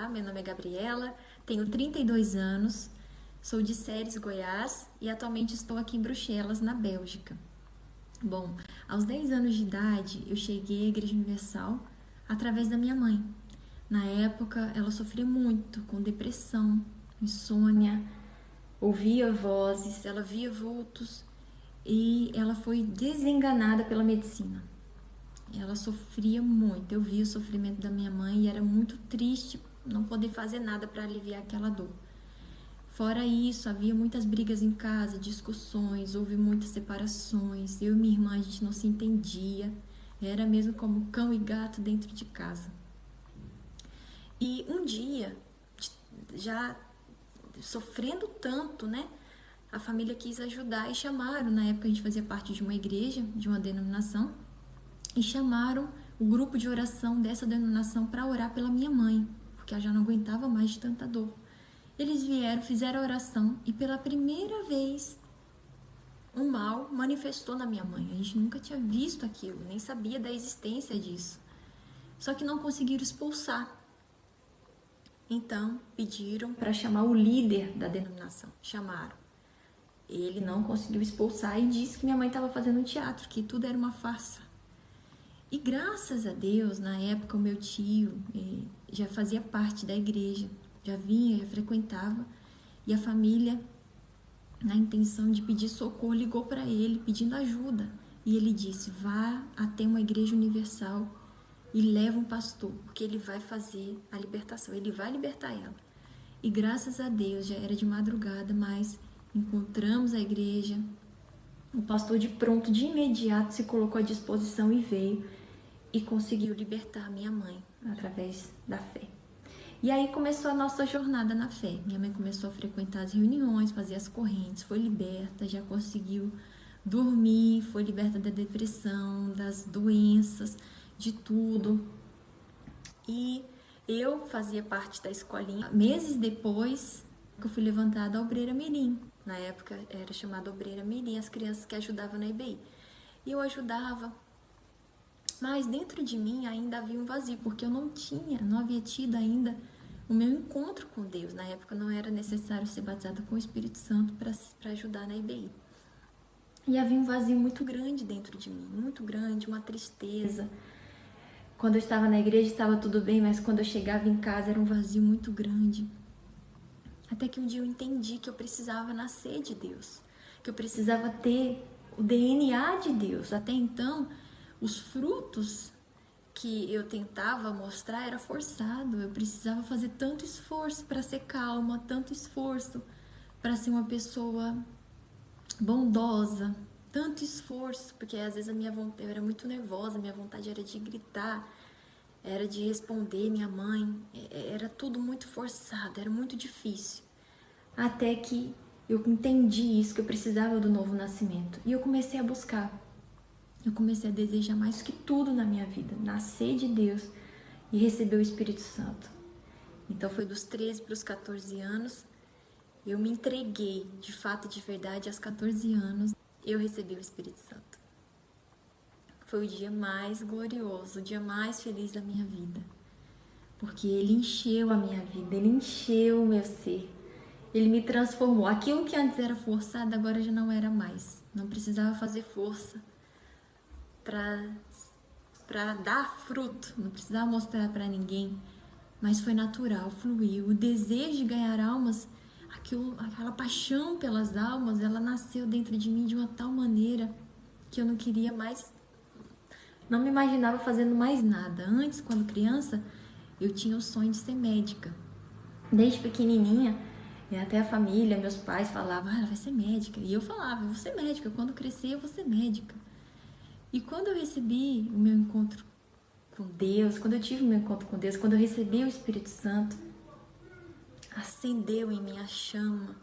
Olá, meu nome é Gabriela, tenho 32 anos, sou de Séries, Goiás e atualmente estou aqui em Bruxelas, na Bélgica. Bom, aos 10 anos de idade eu cheguei à Igreja Universal através da minha mãe. Na época ela sofria muito com depressão, insônia, ouvia vozes, ela via vultos e ela foi desenganada pela medicina. Ela sofria muito, eu vi o sofrimento da minha mãe e era muito triste não poder fazer nada para aliviar aquela dor. Fora isso, havia muitas brigas em casa, discussões, houve muitas separações. Eu e minha irmã, a gente não se entendia. Era mesmo como cão e gato dentro de casa. E um dia, já sofrendo tanto, né? A família quis ajudar e chamaram, na época a gente fazia parte de uma igreja, de uma denominação, e chamaram o grupo de oração dessa denominação para orar pela minha mãe, porque ela já não aguentava mais de tanta dor. Eles vieram, fizeram a oração e pela primeira vez o mal manifestou na minha mãe. A gente nunca tinha visto aquilo, nem sabia da existência disso. Só que não conseguiram expulsar. Então pediram para chamar o líder da denominação. Chamaram. Ele não conseguiu expulsar e disse que minha mãe estava fazendo um teatro, que tudo era uma farsa. E graças a Deus, na época o meu tio já fazia parte da igreja, já vinha, já frequentava, e a família, na intenção de pedir socorro, ligou para ele pedindo ajuda. E ele disse: vá até uma igreja universal e leva um pastor, porque ele vai fazer a libertação, ele vai libertar ela. E graças a Deus, já era de madrugada, mas encontramos a igreja. O pastor de pronto, de imediato, se colocou à disposição e veio e conseguiu libertar minha mãe através da fé. E aí começou a nossa jornada na fé. Minha mãe começou a frequentar as reuniões, fazer as correntes, foi liberta, já conseguiu dormir, foi liberta da depressão, das doenças, de tudo. E eu fazia parte da escolinha. Meses depois, eu fui levantada a Obreira Mirim. Na época era chamada Obreira Mirim, as crianças que ajudavam na IBI. E eu ajudava, mas dentro de mim ainda havia um vazio, porque eu não havia tido ainda o meu encontro com Deus. Na época não era necessário ser batizada com o Espírito Santo para ajudar na IBI. E havia um vazio muito grande dentro de mim, muito grande, uma tristeza. Quando eu estava na igreja estava tudo bem, mas quando eu chegava em casa era um vazio muito grande. Até que um dia eu entendi que eu precisava nascer de Deus, que eu precisava ter o DNA de Deus. Até então, os frutos que eu tentava mostrar era forçado. Eu precisava fazer tanto esforço para ser calma, tanto esforço para ser uma pessoa bondosa, tanto esforço, porque às vezes eu era muito nervosa, minha vontade era de gritar, era de responder minha mãe, era tudo muito forçado, era muito difícil. Até que eu entendi isso, que eu precisava do novo nascimento. E eu comecei a buscar. Eu comecei a desejar mais que tudo na minha vida, nascer de Deus e receber o Espírito Santo. Então foi dos 13 para os 14 anos, eu me entreguei de fato e de verdade. Aos 14 anos eu recebi o Espírito Santo. Foi o dia mais glorioso, o dia mais feliz da minha vida, porque ele encheu a minha vida, ele encheu o meu ser, ele me transformou. Aquilo que antes era forçado agora já não era mais, não precisava fazer força para dar fruto, não precisava mostrar para ninguém, mas foi natural, fluiu. O desejo de ganhar almas, aquela paixão pelas almas, ela nasceu dentro de mim de uma tal maneira que eu não queria mais, não me imaginava fazendo mais nada. Antes, quando criança, eu tinha o sonho de ser médica. Desde pequenininha, até a família, meus pais falavam: ela vai ser médica. E eu falava: eu vou ser médica, quando crescer eu vou ser médica. E quando eu recebi o meu encontro com Deus, quando eu tive o meu encontro com Deus, quando eu recebi o Espírito Santo, acendeu em mim a chama,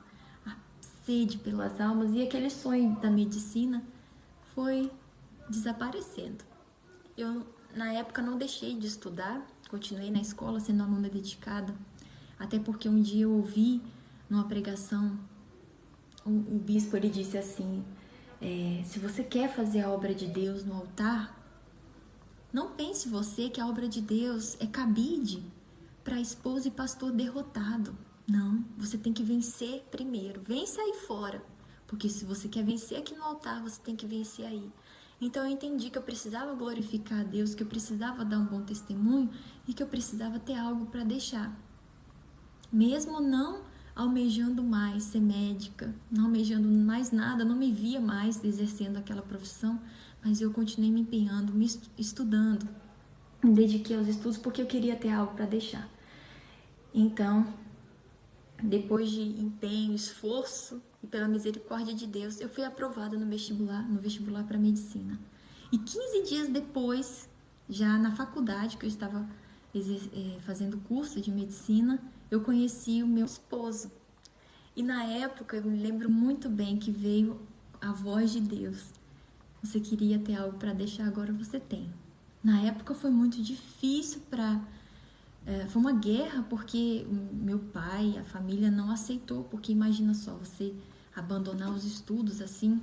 a sede pelas almas, e aquele sonho da medicina foi desaparecendo. Eu, na época, não deixei de estudar, continuei na escola sendo aluna dedicada, até porque um dia eu ouvi numa pregação, o bispo ele disse assim: se você quer fazer a obra de Deus no altar, não pense você que a obra de Deus é cabide para esposa e pastor derrotado. Não, você tem que vencer primeiro. Vence aí fora. Porque se você quer vencer aqui no altar, você tem que vencer aí. Então eu entendi que eu precisava glorificar a Deus, que eu precisava dar um bom testemunho e que eu precisava ter algo para deixar. Mesmo não almejando mais ser médica, não almejando mais nada, não me via mais exercendo aquela profissão, mas eu continuei me empenhando, me estudando, me dediquei aos estudos porque eu queria ter algo para deixar. Então, depois de empenho, esforço e pela misericórdia de Deus, eu fui aprovada no vestibular para medicina. E 15 dias depois, já na faculdade que eu estava fazendo curso de medicina, eu conheci o meu esposo. E na época eu me lembro muito bem que veio a voz de Deus. Você queria ter algo para deixar, agora você tem. Na época foi muito difícil foi uma guerra porque meu pai, a família não aceitou, porque imagina só, você abandonar os estudos assim,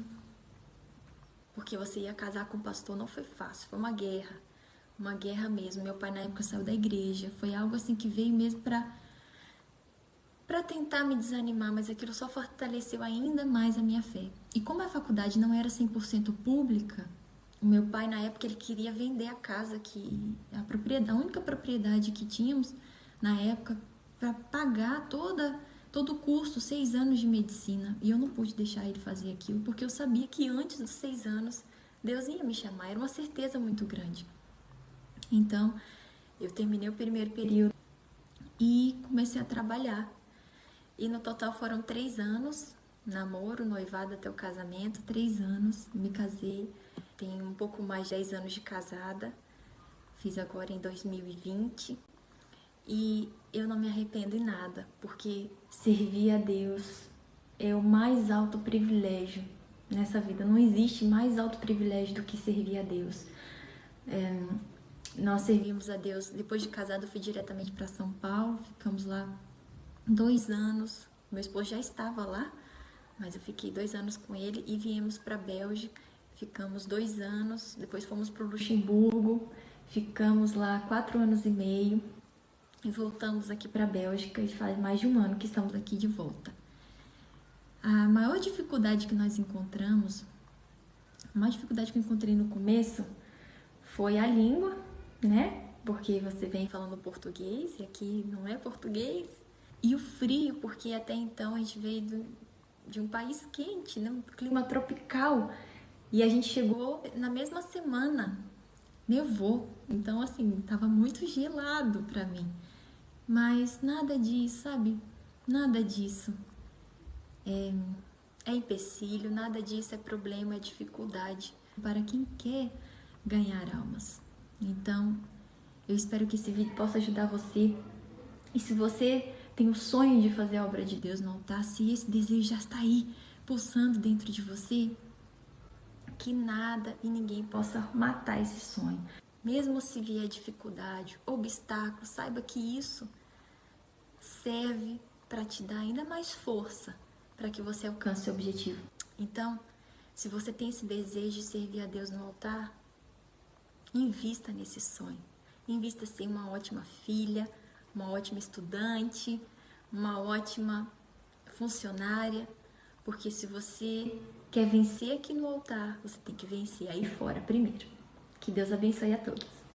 porque você ia casar com o pastor, não foi fácil, foi uma guerra mesmo. Meu pai na época saiu da igreja, foi algo assim que veio mesmo para tentar me desanimar, mas aquilo só fortaleceu ainda mais a minha fé. E como a faculdade não era 100% pública, o meu pai, na época, ele queria vender a casa, a única propriedade que tínhamos na época, para pagar todo o curso, 6 anos de medicina. E eu não pude deixar ele fazer aquilo, porque eu sabia que antes dos 6 anos, Deus ia me chamar. Era uma certeza muito grande. Então, eu terminei o primeiro período e comecei a trabalhar. E no total foram 3 anos, namoro, noivado até o casamento, 3 anos, me casei. Tenho um pouco mais de 10 anos de casada, fiz agora em 2020 e eu não me arrependo em nada, porque servir a Deus é o mais alto privilégio nessa vida. Não existe mais alto privilégio do que servir a Deus. Nós servimos a Deus, depois de casado eu fui diretamente para São Paulo, ficamos lá 2 anos, meu esposo já estava lá, mas eu fiquei 2 anos com ele e viemos para a Bélgica. Ficamos 2 anos, depois fomos para o Luxemburgo, ficamos lá 4 anos e meio e voltamos aqui para a Bélgica e faz mais de 1 ano que estamos aqui de volta. A maior dificuldade que nós encontramos, a maior dificuldade que eu encontrei no começo foi a língua, né? Porque você vem falando português e aqui não é português. E o frio, porque até então a gente veio de um país quente, né? Um clima tropical. E a gente chegou na mesma semana, nevou, então assim, tava muito gelado pra mim. Mas nada disso, sabe? Nada disso é empecilho, nada disso é problema, é dificuldade para quem quer ganhar almas. Então, eu espero que esse vídeo possa ajudar você. E se você tem o sonho de fazer a obra de Deus no altar, se esse desejo já está aí, pulsando dentro de você, que nada e ninguém possa matar esse sonho. Mesmo se vier dificuldade, obstáculo, saiba que isso serve para te dar ainda mais força para que você alcance seu objetivo. Então, se você tem esse desejo de servir a Deus no altar, invista nesse sonho. Invista em ser uma ótima filha, uma ótima estudante, uma ótima funcionária, porque se você quer vencer aqui no altar, você tem que vencer aí fora primeiro. Que Deus abençoe a todos.